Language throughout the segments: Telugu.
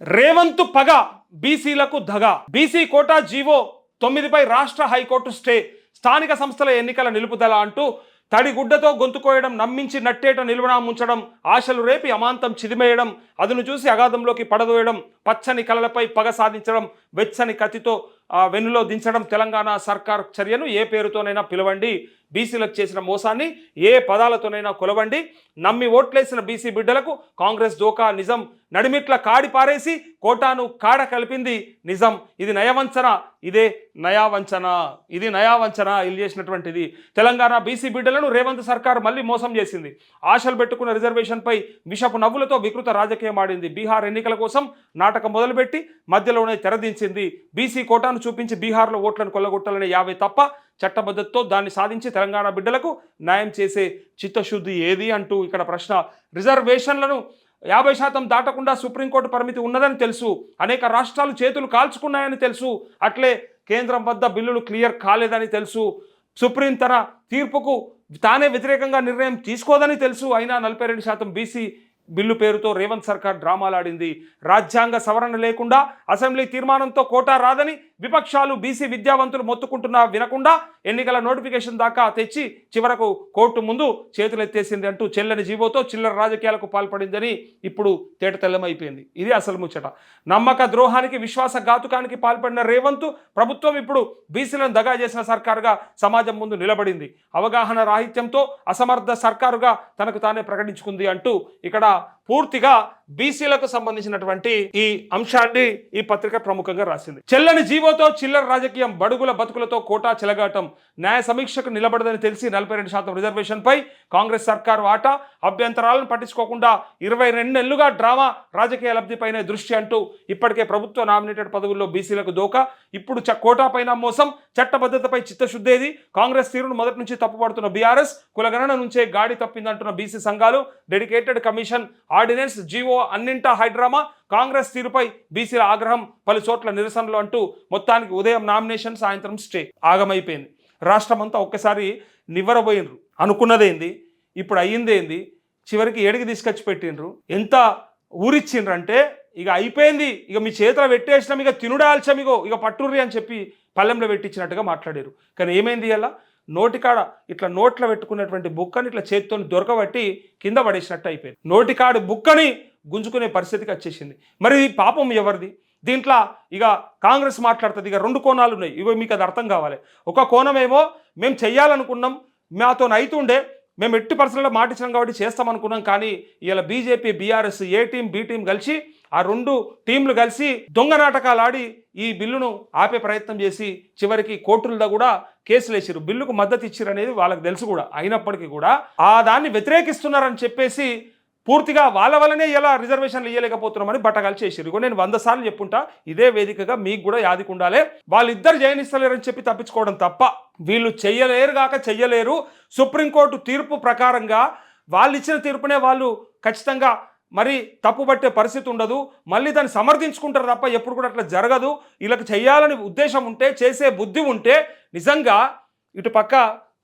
రేవంత్ పగ బీసీలకు దగ. బీసీ కోటా జీవో 9పై రాష్ట్ర హైకోర్టు స్టే. స్థానిక సంస్థల ఎన్నికల నిలుపుదల అంటూ తడిగుడ్డతో గొంతుకోయడం, నమ్మించి నట్టేట నిలువనా ముంచడం, ఆశలు రేపి అమాంతం చిదిమేయడం, అదును చూసి అగాధంలోకి పడదోయడం, పచ్చని కలలపై పగ సాధించడం, వెచ్చని కత్తితో వెన్నులో దించడం తెలంగాణ సర్కార్ చర్యను ఏ పేరుతోనైనా పిలవండి, బీసీలకు చేసిన మోసాన్ని ఏ పదాలతోనైనా కొలవండి, నమ్మి ఓట్లేసిన బీసీ బిడ్డలకు కాంగ్రెస్ దోకా నిజం నడిమిట్ల కాడి పారేసి కోటాను కాడ కలిపింది నిజం. ఇది నయవంచన, ఇదే నయావంచన, ఇది నయావంచన ఇల్లు చేసినటువంటిది. తెలంగాణ బీసీ బిడ్డలను రేవంత్ సర్కార్ మళ్ళీ మోసం చేసింది. ఆశలు పెట్టుకున్న రిజర్వేషన్పై విషపు నవ్వులతో వికృత రాజకీయం ఆడింది. బీహార్ ఎన్నికల కోసం నాటకం మొదలుపెట్టి మధ్యలోనే తెరదించింది. బీసీ కోటాను చూపించి బీహార్లో ఓట్లను కొల్లగొట్టాలనే యావే తప్ప చట్టబద్ధతతో దాన్ని సాధించి తెలంగాణ బిడ్డలకు న్యాయం చేసే చిత్తశుద్ధి ఏది అంటూ ఇక్కడ ప్రశ్న. రిజర్వేషన్లను 50% దాటకుండా సుప్రీంకోర్టు పరిమితి ఉన్నదని తెలుసు. అనేక రాష్ట్రాలు చేతులు కాల్చుకున్నాయని తెలుసు. అట్లే కేంద్రం వద్ద బిల్లులు క్లియర్ కాలేదని తెలుసు. సుప్రీం తన తీర్పుకు తానే వ్యతిరేకంగా నిర్ణయం తీసుకోదని తెలుసు. అయినా 42% బీసీ బిల్లు పేరుతో రేవంత్ సర్కార్ డ్రామాలాడింది. రాజ్యాంగ సవరణ లేకుండా అసెంబ్లీ తీర్మానంతో కోటా రాదని విపక్షాలు బీసీ విద్యావంతులు మొత్తుకుంటున్నా వినకుండా ఎన్నికల నోటిఫికేషన్ దాకా తెచ్చి చివరకు కోర్టు ముందు చేతులెత్తేసింది అంటూ చెల్లని జీవోతో చిల్లర రాజకీయాలకు పాల్పడిందని ఇప్పుడు తేటతెల్లమైపోయింది. ఇది అసలు ముచ్చట. నమ్మక ద్రోహానికి, విశ్వాసఘాతుకానికి పాల్పడిన రేవంత్ ప్రభుత్వం ఇప్పుడు బీసీలను దగా చేసిన సర్కారుగా సమాజం ముందు నిలబడింది. అవగాహన రాహిత్యంతో అసమర్థ సర్కారుగా తనకు తానే ప్రకటించుకుంది అంటూ ఇక్కడ పూర్తిగా బీసీలకు సంబంధించినటువంటి ఈ అంశాన్ని ఈ పత్రిక ప్రముఖంగా రాసింది. చెల్లని జీవోతో చిల్లర రాజకీయం, బడుగుల బతుకులతో కోటా చెలగాటం, న్యాయ సమీక్షకు నిలబడదని తెలిసి 42% రిజర్వేషన్ పై కాంగ్రెస్ సర్కారు ఆట, అభ్యంతరాలను పట్టించుకోకుండా 22 నెలలుగా డ్రామా, రాజకీయ లబ్ధిపైనే దృష్టి అంటూ ఇప్పటికే ప్రభుత్వ నామినేటెడ్ పదవుల్లో బీసీలకు దోకా, ఇప్పుడు కోటా పైన మోసం, చట్టబద్ధతపై చిత్తశుద్ధేది, కాంగ్రెస్ తీరును మొదటి నుంచి తప్పుపడుతున్న బీఆర్ఎస్, కులగణన నుంచే గాడి తప్పిందంటున్న బీసీ సంఘాలు, డెడికేటెడ్ కమిషన్, ఆర్డినెన్స్, జీవో అన్నింటా హైడ్రామా, కాంగ్రెస్ తీరుపై బీసీల ఆగ్రహం, పలు చోట్ల నిరసనలు అంటూ మొత్తానికి ఉదయం నామినేషన్, సాయంత్రం స్టే. ఆగమైపోయింది. రాష్ట్రం అంతా ఒక్కసారి నివ్వరబోయినరు. అనుకున్నదేంది, ఇప్పుడు అయ్యిందేంది, చివరికి ఏడికి తీసుకొచ్చి పెట్టినరు, ఎంత ఊరిచ్చిండ్రంటే ఇక అయిపోయింది, ఇక మీ చేతిలో పెట్టేసినాం, ఇక తినుడాల్చాం, ఇక పట్టుర్రి అని చెప్పి పల్లెంలో పెట్టించినట్టుగా మాట్లాడారు. కానీ ఏమైంది ఇలా నోటికాడ ఇట్లా నోట్లో పెట్టుకున్నటువంటి బుక్కని ఇట్లా చేతితో దొరకబట్టి కింద పడేసినట్టు అయిపోయింది. నోటికాడు బుక్కని గుంజుకునే పరిస్థితికి వచ్చేసింది. మరి పాపం ఎవరిది? దీంట్లో ఇక కాంగ్రెస్ మాట్లాడుతుంది. ఇక 2 కోణాలు ఉన్నాయి. ఇవి మీకు అది అర్థం కావాలి. ఒక కోణమేమో మేము చెయ్యాలనుకున్నాం, మాతో అయితుండే, మేము ఎట్టి పరిస్థితుల్లో మాటించినాం కాబట్టి చేస్తామనుకున్నాం, కానీ ఇలా బీజేపీ, బీఆర్ఎస్, ఏ టీం బి టీం కలిసి, ఆ 2 టీంలు కలిసి దొంగ నాటకాలు ఆడి ఈ బిల్లును ఆపే ప్రయత్నం చేసి చివరికి కోర్టులదా కూడా కేసులు వేసారు. బిల్లుకు మద్దతు ఇచ్చారు అనేది వాళ్ళకి తెలుసు కూడా. అయినప్పటికీ కూడా ఆ దాన్ని వ్యతిరేకిస్తున్నారని చెప్పేసి పూర్తిగా వాళ్ళ వల్లనే ఇలా రిజర్వేషన్లు ఇవ్వలేకపోతున్నామని బట్టగాలు చేసారు. ఇగో నేను 100 సార్లు చెప్పుంటా, ఇదే వేదికగా మీకు కూడా యాదికి ఉండాలి. వాళ్ళిద్దరు జయనిస్తలేరని చెప్పి తప్పించుకోవడం తప్ప వీళ్ళు చెయ్యలేరు. సుప్రీంకోర్టు తీర్పు ప్రకారంగా వాళ్ళు ఇచ్చిన తీర్పునే వాళ్ళు ఖచ్చితంగా మరి తప్పుపట్టే పరిస్థితి ఉండదు. మళ్ళీ దాన్ని సమర్థించుకుంటారు తప్ప ఎప్పుడు కూడా అట్లా జరగదు. వీళ్ళకి చెయ్యాలని ఉద్దేశం ఉంటే, చేసే బుద్ధి ఉంటే నిజంగా ఇటు పక్క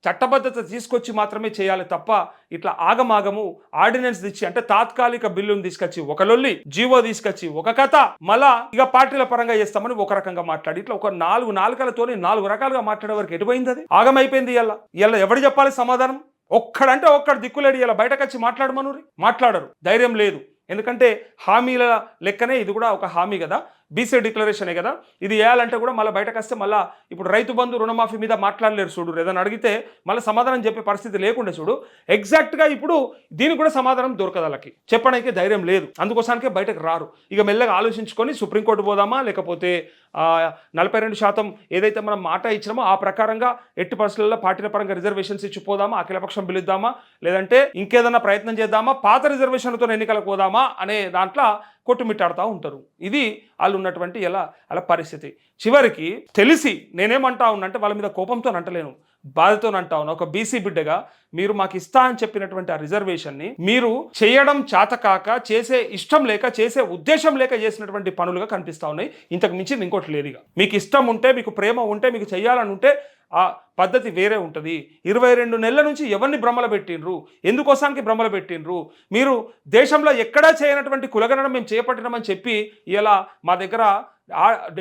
చట్టబద్ధత తీసుకొచ్చి మాత్రమే చేయాలి తప్ప ఇట్లా ఆగమాగము ఆర్డినెన్స్ తెచ్చి, అంటే తాత్కాలిక బిల్లును తీసుకొచ్చి ఒక లొల్లి, జీవో తీసుకొచ్చి ఒక కథ, మళ్ళా ఇక పార్టీల పరంగా చేస్తామని ఒక రకంగా మాట్లాడి ఇట్లా ఒక 4 నాలుకలతోని 4 రకాలుగా మాట్లాడే వరకు ఎటుపోయింది? అది ఆగమైపోయింది. ఇలా ఎవరు చెప్పాలి సమాధానం? ఒక్కడంటే ఒక్కడు దిక్కులేడు. ఇలా బయటకు వచ్చి మాట్లాడరు, ధైర్యం లేదు. ఎందుకంటే హామీల లెక్కనే ఇది కూడా ఒక హామీ కదా, బీసీ డిక్లరేషనే కదా. ఇది వేయాలంటే కూడా మళ్ళీ బయటకు వస్తే మళ్ళీ ఇప్పుడు రైతు బంధు రుణమాఫీ మీద మాట్లాడలేరు చూడు. ఏదైనా అడిగితే మళ్ళీ సమాధానం చెప్పే పరిస్థితి లేకుండా చూడు. ఎగ్జాక్ట్గా ఇప్పుడు దీనికి కూడా సమాధానం దొరకదు. వాళ్ళకి చెప్పడానికి ధైర్యం లేదు, అందుకోసానికే బయటకు రారు. ఇక మెల్లగా ఆలోచించుకొని సుప్రీంకోర్టు పోదామా, లేకపోతే 42% ఏదైతే మనం మాట ఇచ్చినామో ఆ ప్రకారంగా ఎట్టి పరిస్థితుల్లో పార్టీల పరంగా రిజర్వేషన్స్ ఇచ్చి పోదామా, అఖిలపక్షం పిలుద్దామా, లేదంటే ఇంకేదన్నా ప్రయత్నం చేద్దామా, పాత రిజర్వేషన్లతో ఎన్నికలకు పోదామా అనే దాంట్లో కొట్టుమిట్టాడుతూ ఉంటారు. ఇది వాళ్ళు ఉన్నటువంటి అలా పరిస్థితి. చివరికి తెలిసి నేనేమంటా ఉన్నంటే వాళ్ళ మీద కోపంతో అంటలేను, బాధతో అంటా ఉన్నా. ఒక బీసీ బిడ్డగా మీరు మాకు ఇస్తా అని చెప్పినటువంటి ఆ రిజర్వేషన్ని మీరు చేయడం చేతకాక, చేసే ఇష్టం లేక, చేసే ఉద్దేశం లేక చేసినటువంటి పనులుగా కనిపిస్తూ ఉన్నాయి. ఇంతకు మించి ఇంకోటి లేదు. మీకు ఇష్టం ఉంటే, మీకు ప్రేమ ఉంటే, మీకు చేయాలని ఉంటే ఆ పద్ధతి వేరే ఉంటుంది. 22 నెలల నుంచి ఎవరిని భ్రమల పెట్టిండ్రు, ఎందుకోసానికి భ్రమల పెట్టిండ్రు? మీరు దేశంలో ఎక్కడా చేయనటువంటి కులగణన మేము చేపట్టినామని చెప్పి ఇలా మా దగ్గర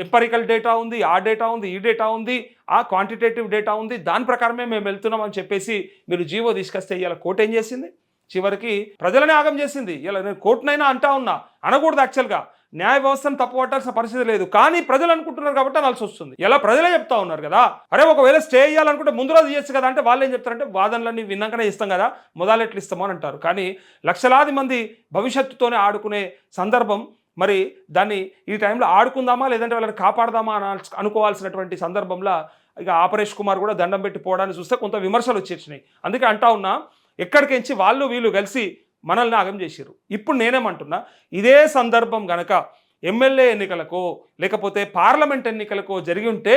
ఎంపరికల్ డేటా ఉంది, ఆ డేటా ఉంది, ఈ డేటా ఉంది, ఆ క్వాంటిటేటివ్ డేటా ఉంది, దాని ప్రకారమే మేము వెళ్తున్నాం అని చెప్పేసి మీరు జీవో తీసుకొస్తే ఇలా కోర్టు ఏం చేసింది? చివరికి ప్రజలనే ఆగం చేసింది. ఇలా నేను కోర్టునైనా అంటా ఉన్నా, అనకూడదు యాక్చువల్గా, న్యాయ వ్యవస్థను తప్పు పట్టాల్సిన పరిస్థితి లేదు, కానీ ప్రజలు అనుకుంటున్నారు కాబట్టి అనాల్సి వస్తుంది. ఇలా ప్రజలే చెప్తా ఉన్నారు కదా, అరే ఒకవేళ స్టే చేయాలనుకుంటే ముందు రోజు చేయొచ్చు కదా అంటే వాళ్ళు ఏం చెప్తారంటే వాదనలన్నీ విన్నాకనే ఇస్తాం కదా, మొదలెట్లు ఇస్తామో అని అంటారు. కానీ లక్షలాది మంది భవిష్యత్తుతోనే ఆడుకునే సందర్భం, మరి దాన్ని ఈ టైంలో ఆడుకుందామా లేదంటే వాళ్ళని కాపాడదామా అనుకోవాల్సినటువంటి సందర్భంలో ఇక ఆపరేష్ కుమార్ కూడా దండం పెట్టి పోవడాన్ని చూస్తే కొంత విమర్శలు వచ్చేసినాయి. అందుకే అంటా ఉన్నా, ఎక్కడికించి వాళ్ళు వీళ్ళు కలిసి మనల్ని ఆగం చేశారు. ఇప్పుడు నేనేమంటున్నా, ఇదే సందర్భం గనక ఎమ్మెల్యే ఎన్నికలకో లేకపోతే పార్లమెంట్ ఎన్నికలకో జరిగి ఉంటే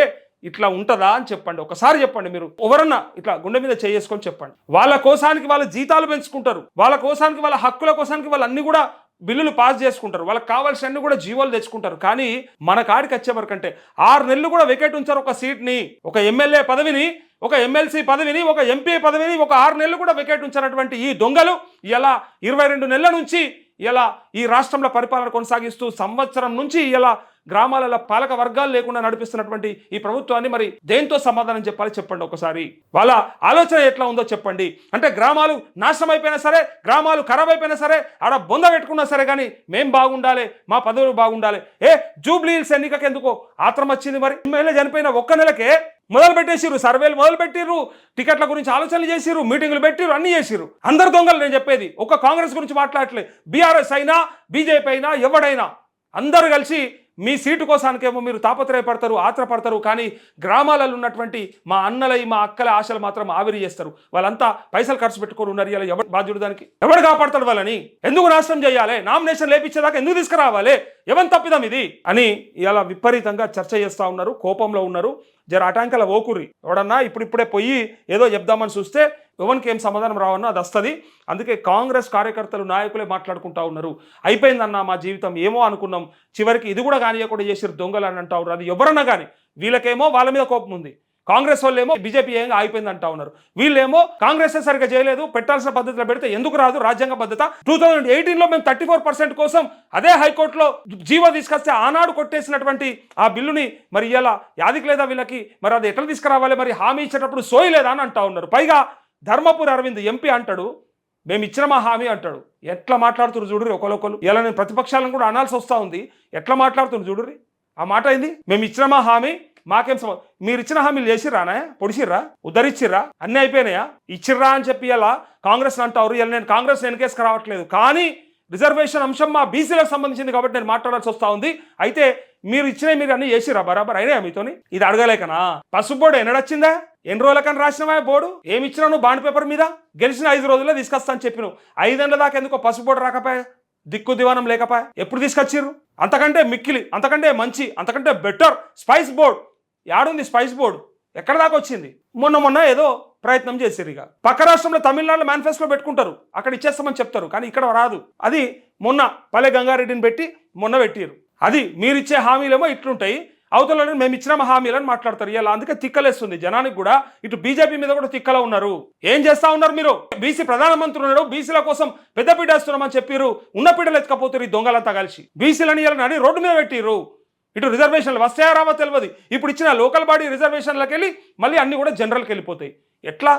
ఇట్లా ఉంటుందా అని చెప్పండి. ఒకసారి చెప్పండి, మీరు ఎవరన్నా ఇట్లా గుండె మీద చేసుకొని చెప్పండి. వాళ్ళ కోసానికి వాళ్ళ జీతాలు పెంచుకుంటారు, వాళ్ళ కోసానికి వాళ్ళ హక్కుల కోసానికి వాళ్ళు అన్ని కూడా బిల్లులు పాస్ చేసుకుంటారు, వాళ్ళకి కావాల్సిన అన్ని కూడా జీవోలు తెచ్చుకుంటారు. కానీ మన కాడికి వచ్చే వరకంటే 6 నెలలు కూడా వెకేట్ ఉంచారు ఒక సీట్ని, ఒక ఎమ్మెల్యే పదవిని, ఒక ఎమ్మెల్సీ పదవిని, ఒక ఎంపీ పదవిని ఒక 6 నెలలు కూడా వెకేట్ ఉంచినటువంటి ఈ దొంగలు ఇలా 22 నెలల నుంచి ఇలా ఈ రాష్ట్రంలో పరిపాలన కొనసాగిస్తూ సంవత్సరం నుంచి ఇలా గ్రామాలలో పాలక వర్గాలు లేకుండా నడిపిస్తున్నటువంటి ఈ ప్రభుత్వాన్ని మరి దేంతో సమాధానం చెప్పాలి చెప్పండి ఒకసారి. వాళ్ళ ఆలోచన ఎట్లా ఉందో చెప్పండి. అంటే గ్రామాలు నాశనం అయిపోయినా సరే, గ్రామాలు ఖరాబ్ అయిపోయినా సరే, ఆడ బొంద పెట్టుకున్నా సరే, కానీ మేం బాగుండాలి, మా పదవులు బాగుండాలి. జూబ్లీ హిల్స్ ఎన్నికకి ఎందుకో ఆత్రం వచ్చింది? మరి ఎమ్మెల్యే చనిపోయిన ఒక్క నెలకే మొదలు పెట్టేసిర్రు, సర్వేలు మొదలు పెట్టిర్రు, టికెట్ల గురించి ఆలోచనలు చేసిర్రు, మీటింగులు పెట్టిర్రు, అన్ని చేసిర్రు. అందరు దొంగలు నేను చెప్పేది. ఒక కాంగ్రెస్ గురించి మాట్లాడట్లేదు, బీఆర్ఎస్ అయినా బీజేపీ అయినా ఎవడైనా అందరూ కలిసి మీ సీటు కోసానికేమో మీరు తాపత్రయపడతారు, ఆత్రపడతారు, కానీ గ్రామాలలో ఉన్నటువంటి మా అన్నలై మా అక్కల ఆశలు మాత్రం ఆవిరి చేస్తారు. వాళ్ళంతా పైసలు ఖర్చు పెట్టుకొని ఉన్నారు. ఇలా ఎవరు బాధ్యుడు? దానికి ఎవడు కాపాడతాడు? వాళ్ళని ఎందుకు నాశనం చేయాలి? నామినేషన్ లేపించేదాకా ఎందుకు తీసుకురావాలి? ఎవరి తప్పిదం ఇది అని ఇలా విపరీతంగా చర్చ చేస్తూ ఉన్నారు, కోపంలో ఉన్నారు. జర అటాంకల ఓకుర్రి. ఎవడన్నా ఇప్పుడిప్పుడే పోయి ఏదో చెప్దామని చూస్తే ఎవరికి ఏం సమాధానం రావన్నా అది వస్తుంది. అందుకే కాంగ్రెస్ కార్యకర్తలు నాయకులే మాట్లాడుకుంటా ఉన్నారు, అయిపోయిందన్న మా జీవితం, ఏమో అనుకున్నాం, చివరికి ఇది కూడా కానియకుండా చేసిరు దొంగలు అని అంటా ఉన్నారు. అది ఎవరన్నా కానీ వీళ్ళకేమో వాళ్ళ మీద కోపం ఉంది, కాంగ్రెస్ వాళ్ళు ఏమో బీజేపీ ఏం అయిపోయింది అంటా ఉన్నారు. వీళ్ళేమో కాంగ్రెస్ సరిగ్గా చేయలేదు, పెట్టాల్సిన పద్ధతిలో పెడితే ఎందుకు రాదు, రాజ్యాంగ భద్రత. 2018లో మేము 34% కోసం అదే హైకోర్టులో జీవో తీసుకొస్తే ఆనాడు కొట్టేసినటువంటి ఆ బిల్లుని మరి ఇలా యాదికి లేదా వీళ్ళకి, మరి అది ఎట్లా తీసుకురావాలి, మరి హామీ ఇచ్చేటప్పుడు సోయి లేదా అని అంటా ఉన్నారు. పైగా ధర్మపురి అరవింద్ ఎంపీ అంటాడు మేము ఇచ్చిన మా హామీ అంటాడు. ఎట్లా మాట్లాడుతున్నారు చూడుర్రి ఒకరొకరు. ఇలా నేను ప్రతిపక్షాలను కూడా అనాల్సి వస్తూ ఉంది, ఎట్లా మాట్లాడుతున్నారు చూడుర్రి. ఆ మాట అయింది, మేము ఇచ్చిన మా హామీ, మాకేం మీరు ఇచ్చిన హామీలు చేసిర్రానా, పొడిచిర్రా, ఉద్ధరిచ్చిర్రా, అన్నీ అయిపోయినాయా, ఇచ్చిర్రా అని చెప్పి ఇలా కాంగ్రెస్ అంటారు. ఇలా నేను కాంగ్రెస్ వెనకేసుకు రావట్లేదు, కానీ రిజర్వేషన్ అంశం మా బీసీలకు సంబంధించింది కాబట్టి నేను మాట్లాడాల్సి వస్తూ ఉంది. అయితే మీరు ఇచ్చినవి మీరు అన్నీ చేసిర్రా, బరాబర్ అయినాయా మీతోని? ఇది అడగలేకనా? పసుపు బోర్డు ఎన్నడొచ్చిందా? ఎన్ని రోజులకని రాసినవా బోర్డు? ఏమి ఇచ్చినా నువ్వు బాండ్ పేపర్ మీద? గెలిచిన 5 రోజుల్లో తీసుకొస్తా అని చెప్పి నువ్వు 5 ఏళ్ళ దాకా ఎందుకో పసుపు బోర్డు రాకపోయా, దిక్కు దివానం లేకపోయా? ఎప్పుడు తీసుకొచ్చిర్రు? అంతకంటే మిక్కిలి, అంతకంటే మంచి, అంతకంటే బెటర్ స్పైస్ బోర్డు యాడుంది? స్పైస్ బోర్డు ఎక్కడ దాకా వచ్చింది? మొన్న ఏదో ప్రయత్నం చేసిర్రు. ఇక పక్క రాష్ట్రంలో తమిళనాడులో మేనిఫెస్టోలో పెట్టుకుంటారు, అక్కడ ఇచ్చేస్తామని చెప్తారు, కానీ ఇక్కడ రాదు. అది మొన్న పల్లె గంగారెడ్డిని పెట్టి మొన్న పెట్టిరు. అది మీరు ఇచ్చే హామీలేమో ఇట్లుంటాయి, అవతల మేము ఇచ్చిన హామీలని మాట్లాడతారు. ఇలా అందుకే తిక్కలేస్తుంది జనానికి కూడా. ఇటు బీజేపీ మీద కూడా తిక్కలో ఉన్నారు. ఏం చేస్తా ఉన్నారు మీరు? బీసీ ప్రధానమంత్రి ఉన్నాడు, బీసీల కోసం పెద్ద పీట వేస్తున్నామని చెప్పారు, ఉన్న పీటలు ఎత్తుకపోతారు ఈ దొంగలంతా కలిసి. బీసీలని ఇలా నడి రోడ్డు మీద పెట్టిరు. ఇటు రిజర్వేషన్లు వస్తాయా రావో తెలియదు. ఇప్పుడు ఇచ్చిన లోకల్ బాడీ రిజర్వేషన్లకు వెళ్ళి మళ్ళీ అన్ని కూడా జనరల్కి వెళ్ళిపోతాయి. ఎట్లా?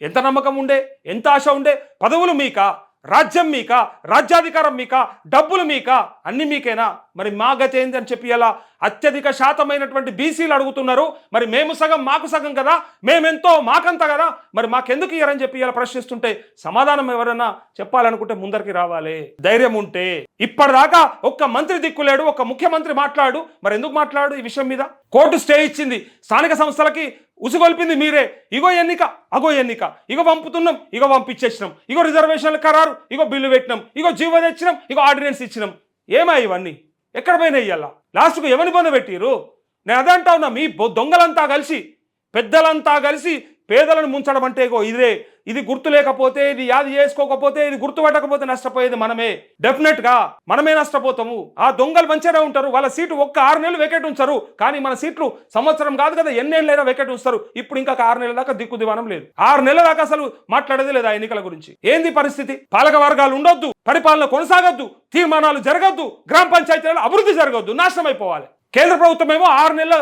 ఎంత నమ్మకం ఉండే, ఎంత ఆశ ఉండే? పదవులు మీకా, రాజ్యం మీకా, రాజ్యాధికారం మీకా, డబ్బులు మీకా, అన్ని మీకేనా? మరి మా గతి ఏంది అని చెప్పి ఇలా అత్యధిక శాతమైనటువంటి బీసీలు అడుగుతున్నారు. మరి మేము సగం మాకు సగం కదా, మేమెంతో మాకంత కదా, మరి మాకెందుకు ఇయ్యరని చెప్పి ఇలా ప్రశ్నిస్తుంటే సమాధానం ఎవరైనా చెప్పాలనుకుంటే ముందరికి రావాలి, ధైర్యం ఉంటే. ఇప్పటిదాకా ఒక్క మంత్రి దిక్కులేడు, ఒక్క ముఖ్యమంత్రి మాట్లాడు. మరి ఎందుకు మాట్లాడు ఈ విషయం మీద? కోర్టు స్టే ఇచ్చింది, స్థానిక సంస్థలకి ఉసుగొల్పింది మీరే. ఇగో ఎన్నిక, అగో ఎన్నిక, ఇగో పంపుతున్నాం, ఇగో పంపించేసినాం, ఇగో రిజర్వేషన్ల ఖరారు, ఇగో బిల్లు పెట్టినాం, ఇగో జీవో తెచ్చినాం, ఇగో ఆర్డినెన్స్ ఇచ్చినాం. ఏమా ఇవన్నీ? ఎక్కడ పోయినాయి? ఇయ్యాల లాస్ట్కు ఎవరిని పొంద పెట్టిరు? నేను అదే అంటా ఉన్నా, మీ దొంగలంతా కలిసి, పెద్దలంతా కలిసి పేదలను ముంచడం అంటే ఇగో ఇదే. ఇది గుర్తు లేకపోతే, ఇది యాది చేసుకోకపోతే, ఇది గుర్తుపట్టకపోతే నష్టపోయేది మనమే. డెఫినెట్ గా మనమే నష్టపోతాము. ఆ దొంగలు మంచిగానే ఉంటారు, వాళ్ళ సీటు ఒక్క 6 నెలలు వెకేట్ ఉంచారు. కానీ మన సీట్లు సంవత్సరం కాదు కదా, ఎన్నేళ్ళైనా వెకేట్ ఉంచుతారు. ఇప్పుడు ఇంకా 6 నెలల దాకా దిక్కు దివానం లేదు. 6 నెలల దాకా అసలు మాట్లాడేది లేదు ఆ ఎన్నికల గురించి. ఏంది పరిస్థితి? పాలక వర్గాలు ఉండొద్దు, పరిపాలన కొనసాగొద్దు, తీర్మానాలు జరగద్దు, గ్రామ పంచాయతీలలో అభివృద్ధి జరగద్దు, నాశనం అయిపోవాలి. కేంద్ర ప్రభుత్వం ఏమో 6 నెలలు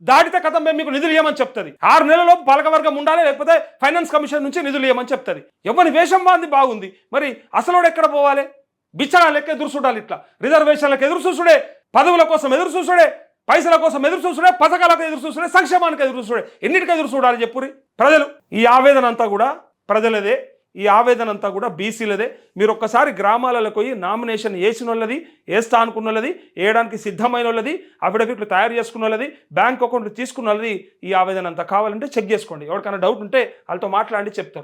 దాటితే కథం మేము మీకు నిధులు ఇవ్వమని చెప్తుంది. 6 నెలల్లో పాలకవర్గం ఉండాలి, లేకపోతే ఫైనాన్స్ కమిషన్ నుంచి నిధులు ఇవ్వమని చెప్తుంది. ఎవరి వేషం వాంది బాగుంది. మరి అసలు ఎక్కడ పోవాలి? బిచ్చగా లెక్క ఎదురు చూడాలి. ఇట్లా రిజర్వేషన్లకు ఎదురు చూసుడే, పదవుల కోసం ఎదురు చూసుడే, పైసల కోసం ఎదురు చూసుడే, పథకాలకు ఎదురు చూసుడే, సంక్షేమానికి ఎదురు చూసుడే, ఎన్నిటికీ ఎదురు చూడాలి చెప్పురి ప్రజలు. ఈ ఆవేదన అంతా కూడా ప్రజలదే, ఈ ఆవేదన అంతా కూడా బీసీలదే. మీరు ఒక్కసారి గ్రామాలకు పోయి నామినేషన్ వేసిన వాళ్ళది, వేస్తా అనుకున్న వాళ్ళది, వేయడానికి సిద్ధమైన వాళ్ళది, అఫిడవిట్లు తయారు చేసుకున్న వాళ్ళది, బ్యాంక్ అకౌంట్లు తీసుకున్న వాళ్ళది ఈ ఆవేదన అంతా. కావాలంటే చెక్ చేసుకోండి. ఎవరికైనా డౌట్ ఉంటే వాళ్ళతో మాట్లాడి చెప్తారు.